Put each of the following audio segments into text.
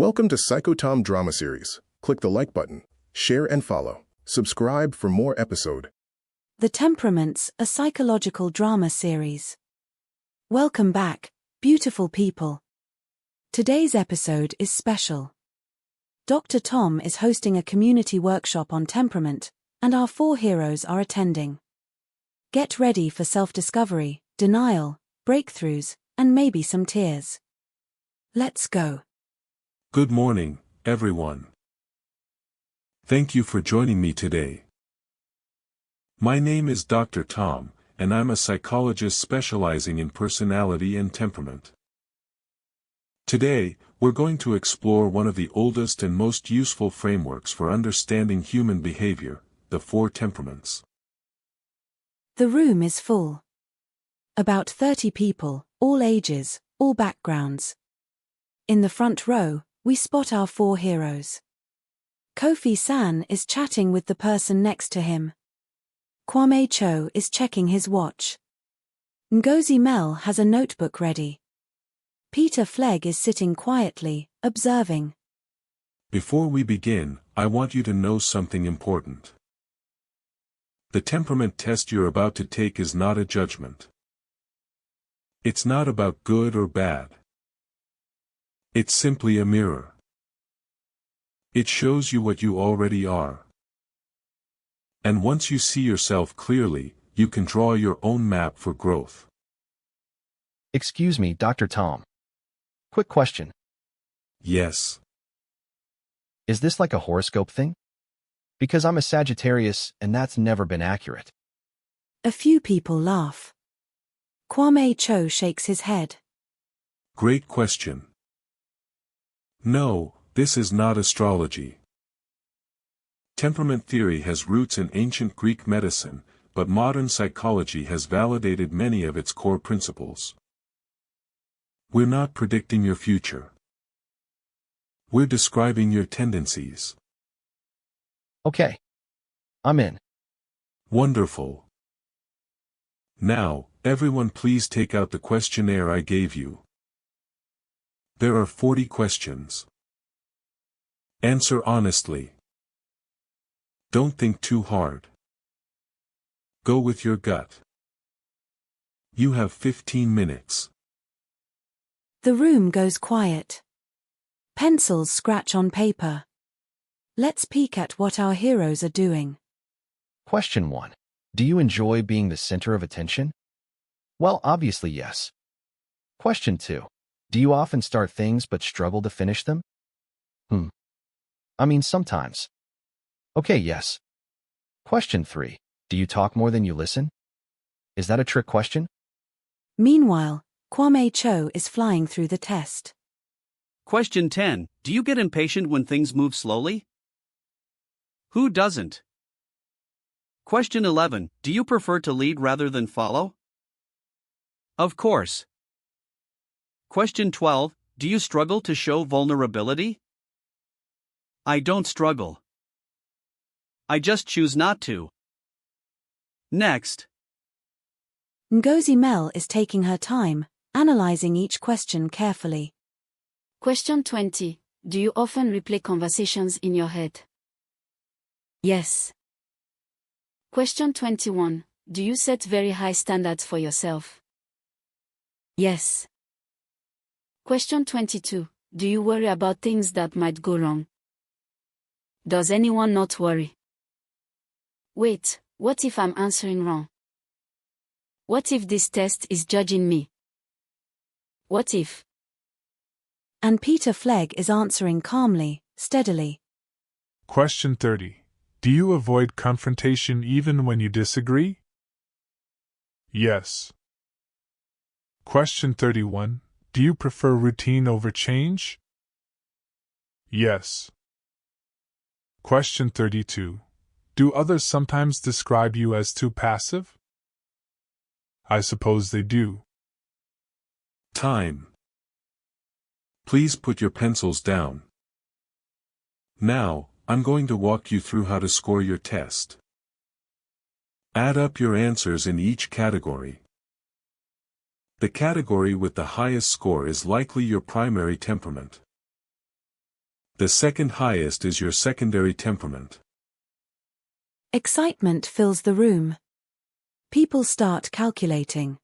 Welcome to Psychotom Drama Series. Click the like button, share and follow. Subscribe for more episode. The Temperaments, a psychological drama series. Welcome back, beautiful people. Today's episode is special. Dr. Tom is hosting a community workshop on temperament, and our 4 heroes are attending. Get ready for self-discovery, denial, breakthroughs, and maybe some tears. Let's go. Good morning, everyone. Thank you for joining me today. My name is Dr. Tom, and I'm a psychologist specializing in personality and temperament. Today, we're going to explore one of the oldest and most useful frameworks for understanding human behavior, the 4 temperaments. The room is full. About 30 people, all ages, all backgrounds. In the front row, we spot our 4 heroes. Kofi-san is chatting with the person next to him. Kwame Cho is checking his watch. Ngozi Mel has a notebook ready. Peter Flegg is sitting quietly, observing. Before we begin, I want you to know something important. The temperament test you're about to take is not a judgment. It's not about good or bad. It's simply a mirror. It shows you what you already are. And once you see yourself clearly, you can draw your own map for growth. Excuse me, Dr. Tom. Quick question. Yes. Is this like a horoscope thing? Because I'm a Sagittarius, and that's never been accurate. A few people laugh. Kwame Cho shakes his head. Great question. No, this is not astrology. Temperament theory has roots in ancient Greek medicine, but modern psychology has validated many of its core principles. We're not predicting your future. We're describing your tendencies. Okay. I'm in. Wonderful. Now, everyone please take out the questionnaire I gave you. There are 40 questions. Answer honestly. Don't think too hard. Go with your gut. You have 15 minutes. The room goes quiet. Pencils scratch on paper. Let's peek at what our heroes are doing. Question 1. Do you enjoy being the center of attention? Well, obviously yes. Question 2. Do you often start things but struggle to finish them? I mean, sometimes. Okay, yes. Question 3. Do you talk more than you listen? Is that a trick question? Meanwhile, Kwame Cho is flying through the test. Question 10. Do you get impatient when things move slowly? Who doesn't? Question 11. Do you prefer to lead rather than follow? Of course. Question 12. Do you struggle to show vulnerability? I don't struggle. I just choose not to. Next. Ngozi Mel is taking her time, analyzing each question carefully. Question 20. Do you often replay conversations in your head? Yes. Question 21. Do you set very high standards for yourself? Yes. Question 22. Do you worry about things that might go wrong? Does anyone not worry? Wait, what if I'm answering wrong? What if this test is judging me? What if? And Peter Flegg is answering calmly, steadily. Question 30. Do you avoid confrontation even when you disagree? Yes. Question 31. Do you prefer routine over change? Yes. Question 32. Do others sometimes describe you as too passive? I suppose they do. Time. Please put your pencils down. Now, I'm going to walk you through how to score your test. Add up your answers in each category. The category with the highest score is likely your primary temperament. The second highest is your secondary temperament. Excitement fills the room. People start calculating.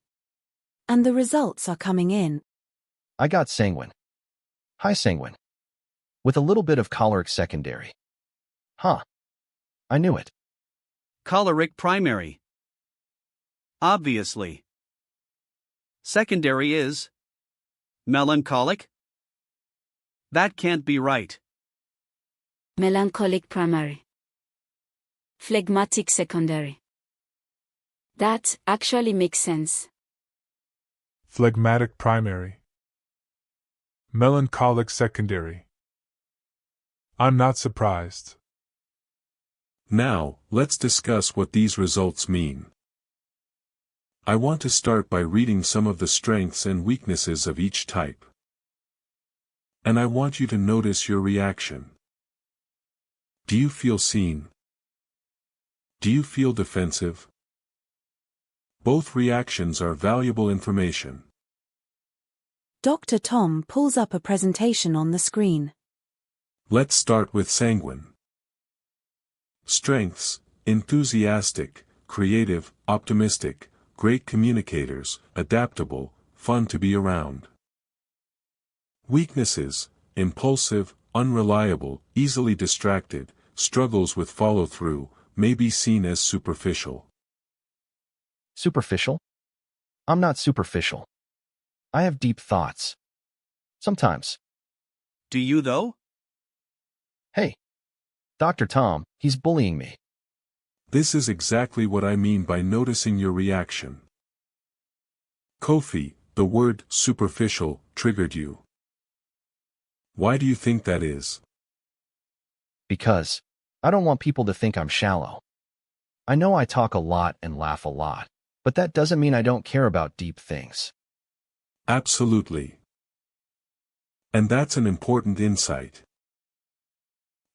And the results are coming in. I got sanguine. High sanguine. With a little bit of choleric secondary. Huh. I knew it. Choleric primary. Obviously. Secondary is melancholic? That can't be right. Melancholic primary. Phlegmatic secondary. That actually makes sense. Phlegmatic primary. Melancholic secondary. I'm not surprised. Now, let's discuss what these results mean. I want to start by reading some of the strengths and weaknesses of each type. And I want you to notice your reaction. Do you feel seen? Do you feel defensive? Both reactions are valuable information. Dr. Tom pulls up a presentation on the screen. Let's start with sanguine. Strengths: enthusiastic, creative, optimistic, great communicators, adaptable, fun to be around. Weaknesses: impulsive, unreliable, easily distracted, struggles with follow-through, may be seen as superficial. Superficial? I'm not superficial. I have deep thoughts. Sometimes. Do you though? Hey. Dr. Tom, he's bullying me. This is exactly what I mean by noticing your reaction. Kofi, the word superficial triggered you. Why do you think that is? Because I don't want people to think I'm shallow. I know I talk a lot and laugh a lot, but that doesn't mean I don't care about deep things. Absolutely. And that's an important insight.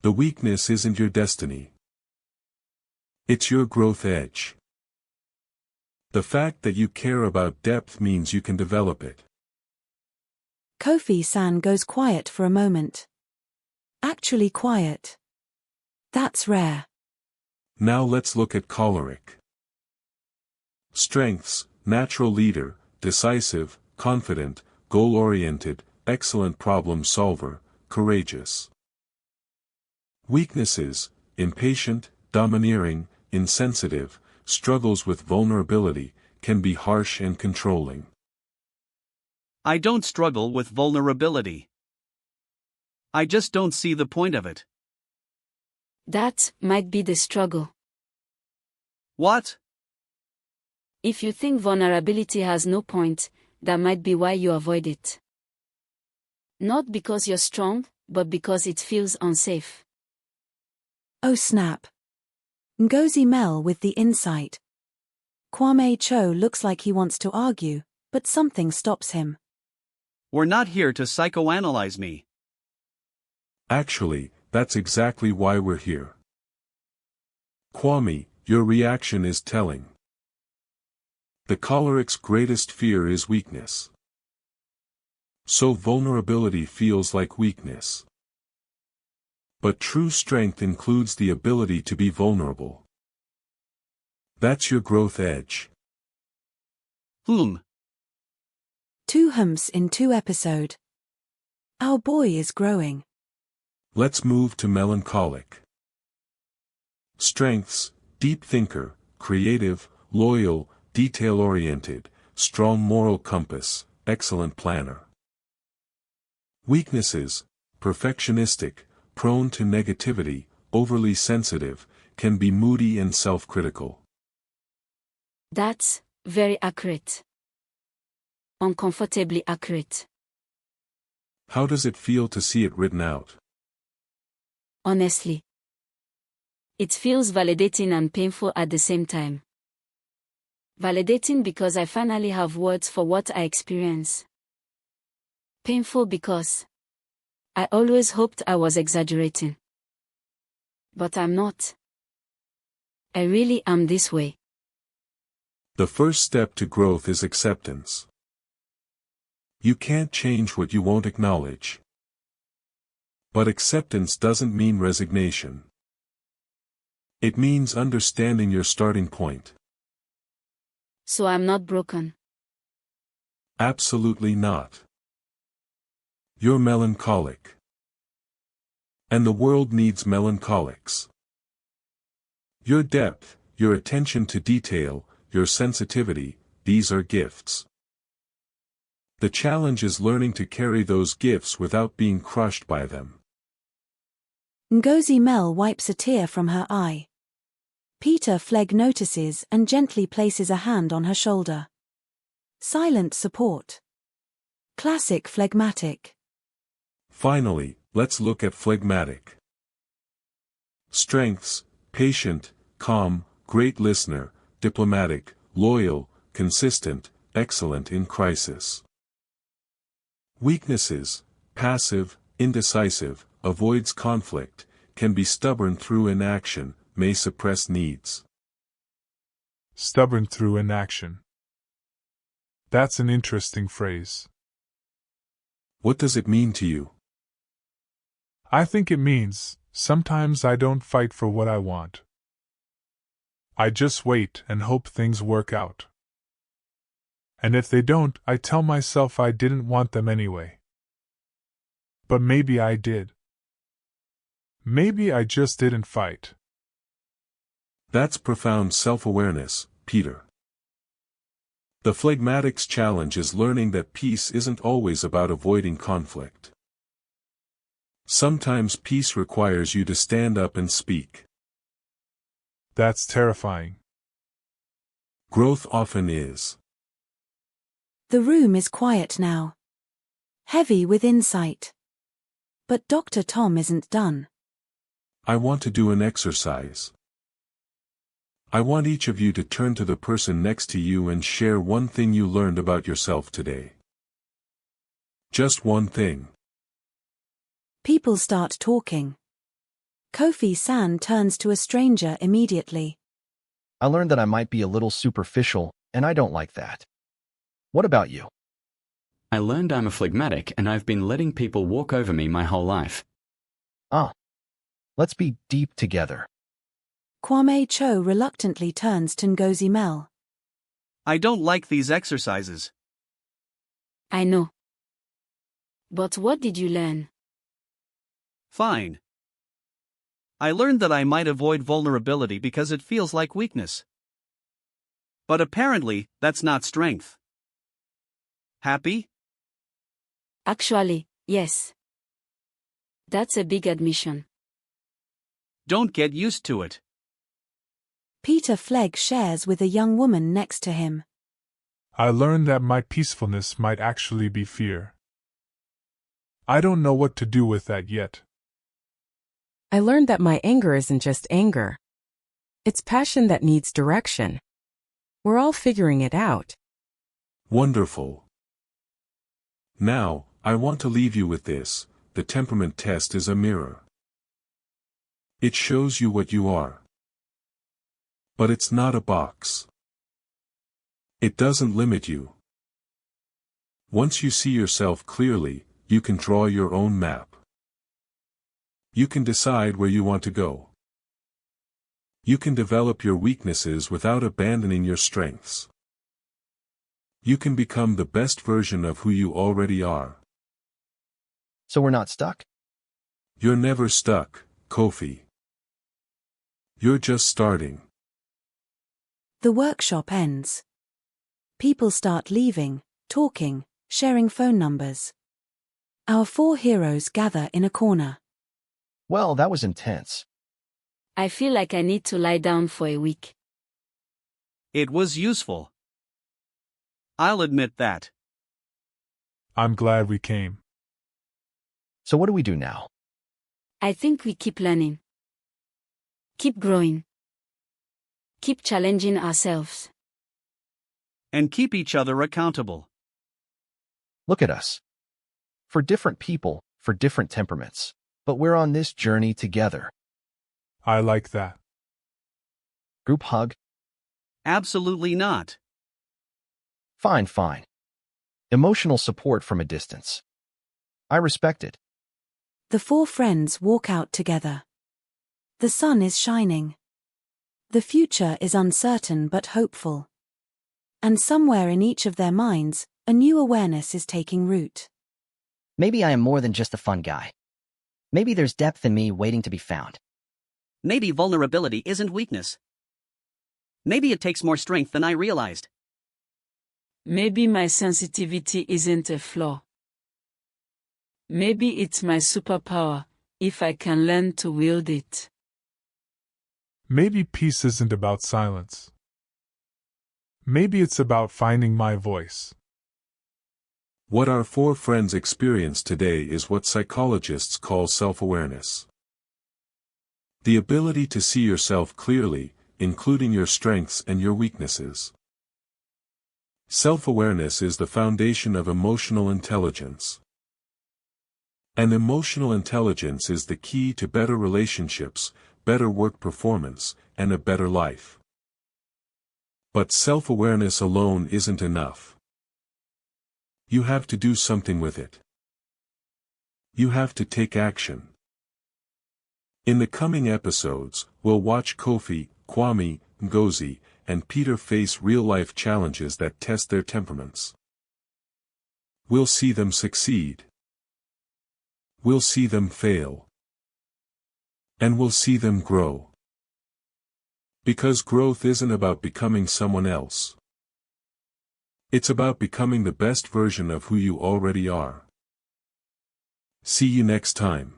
The weakness isn't your destiny. It's your growth edge. The fact that you care about depth means you can develop it. Kofi-san goes quiet for a moment. Actually quiet. That's rare. Now let's look at choleric. Strengths: natural leader, decisive, confident, goal-oriented, excellent problem solver, courageous. Weaknesses: impatient, domineering, insensitive, struggles with vulnerability, can be harsh and controlling. I don't struggle with vulnerability. I just don't see the point of it. That might be the struggle. What? If you think vulnerability has no point, that might be why you avoid it. Not because you're strong, but because it feels unsafe. Oh snap. Ngozi Mel with the insight. Kwame Cho looks like he wants to argue, but something stops him. We're not here to psychoanalyze me. Actually, that's exactly why we're here. Kwame, your reaction is telling. The choleric's greatest fear is weakness. So vulnerability feels like weakness. But true strength includes the ability to be vulnerable. That's your growth edge. Whom? 2 humps in 2 episode. Our boy is growing. Let's move to melancholic. Strengths: deep thinker, creative, loyal, detail-oriented, strong moral compass, excellent planner. Weaknesses: perfectionistic, prone to negativity, overly sensitive, can be moody and self-critical. That's very accurate. Uncomfortably accurate. How does it feel to see it written out? Honestly. It feels validating and painful at the same time. Validating because I finally have words for what I experience. Painful because I always hoped I was exaggerating. But I'm not. I really am this way. The first step to growth is acceptance. You can't change what you won't acknowledge. But acceptance doesn't mean resignation. It means understanding your starting point. So I'm not broken. Absolutely not. You're melancholic. And the world needs melancholics. Your depth, your attention to detail, your sensitivity, these are gifts. The challenge is learning to carry those gifts without being crushed by them. Ngozi Mel wipes a tear from her eye. Peter Flegg notices and gently places a hand on her shoulder. Silent support. Classic phlegmatic. Finally, let's look at phlegmatic. Strengths: patient, calm, great listener, diplomatic, loyal, consistent, excellent in crisis. Weaknesses: passive, indecisive, avoids conflict, can be stubborn through inaction, may suppress needs. Stubborn through inaction. That's an interesting phrase. What does it mean to you? I think it means, sometimes I don't fight for what I want. I just wait and hope things work out. And if they don't, I tell myself I didn't want them anyway. But maybe I did. Maybe I just didn't fight. That's profound self-awareness, Peter. The phlegmatic's challenge is learning that peace isn't always about avoiding conflict. Sometimes peace requires you to stand up and speak. That's terrifying. Growth often is. The room is quiet now. Heavy with insight. But Dr. Tom isn't done. I want to do an exercise. I want each of you to turn to the person next to you and share one thing you learned about yourself today. Just one thing. People start talking. Kofi-san turns to a stranger immediately. I learned that I might be a little superficial, and I don't like that. What about you? I learned I'm a phlegmatic and I've been letting people walk over me my whole life. Ah. Let's be deep together. Kwame Cho reluctantly turns to Ngozi Mel. I don't like these exercises. I know. But what did you learn? Fine. I learned that I might avoid vulnerability because it feels like weakness. But apparently, that's not strength. Happy? Actually, yes. That's a big admission. Don't get used to it. Peter Flegg shares with a young woman next to him. I learned that my peacefulness might actually be fear. I don't know what to do with that yet. I learned that my anger isn't just anger. It's passion that needs direction. We're all figuring it out. Wonderful. Now, I want to leave you with this: the temperament test is a mirror. It shows you what you are. But it's not a box. It doesn't limit you. Once you see yourself clearly, you can draw your own map. You can decide where you want to go. You can develop your weaknesses without abandoning your strengths. You can become the best version of who you already are. So we're not stuck? You're never stuck, Kofi. You're just starting. The workshop ends. People start leaving, talking, sharing phone numbers. Our 4 heroes gather in a corner. Well, that was intense. I feel like I need to lie down for a week. It was useful. I'll admit that. I'm glad we came. So what do we do now? I think we keep learning. Keep growing. Keep challenging ourselves. And keep each other accountable. Look at us. For different people, for different temperaments. But we're on this journey together. I like that. Group hug? Absolutely not. Fine, fine. Emotional support from a distance. I respect it. The four friends walk out together. The sun is shining. The future is uncertain but hopeful. And somewhere in each of their minds, a new awareness is taking root. Maybe I am more than just a fun guy. Maybe there's depth in me waiting to be found. Maybe vulnerability isn't weakness. Maybe it takes more strength than I realized. Maybe my sensitivity isn't a flaw. Maybe it's my superpower, if I can learn to wield it. Maybe peace isn't about silence. Maybe it's about finding my voice. What our four friends experience today is what psychologists call self-awareness. The ability to see yourself clearly, including your strengths and your weaknesses. Self-awareness is the foundation of emotional intelligence. And emotional intelligence is the key to better relationships, better work performance, and a better life. But self-awareness alone isn't enough. You have to do something with it. You have to take action. In the coming episodes, we'll watch Kofi, Kwame, Ngozi, and Peter face real-life challenges that test their temperaments. We'll see them succeed. We'll see them fail. And we'll see them grow. Because growth isn't about becoming someone else. It's about becoming the best version of who you already are. See you next time.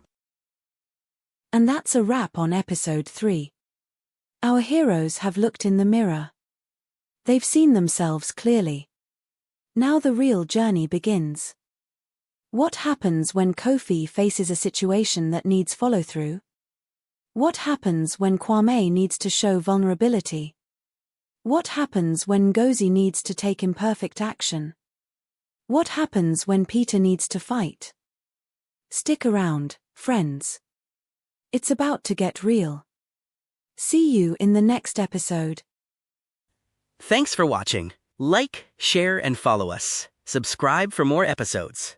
And that's a wrap on episode 3. Our heroes have looked in the mirror. They've seen themselves clearly. Now the real journey begins. What happens when Kofi faces a situation that needs follow-through? What happens when Kwame needs to show vulnerability? What happens when Ngozi needs to take imperfect action? What happens when Peter needs to fight? Stick around, friends. It's about to get real. See you in the next episode. Thanks for watching. Like, share, and follow us. Subscribe for more episodes.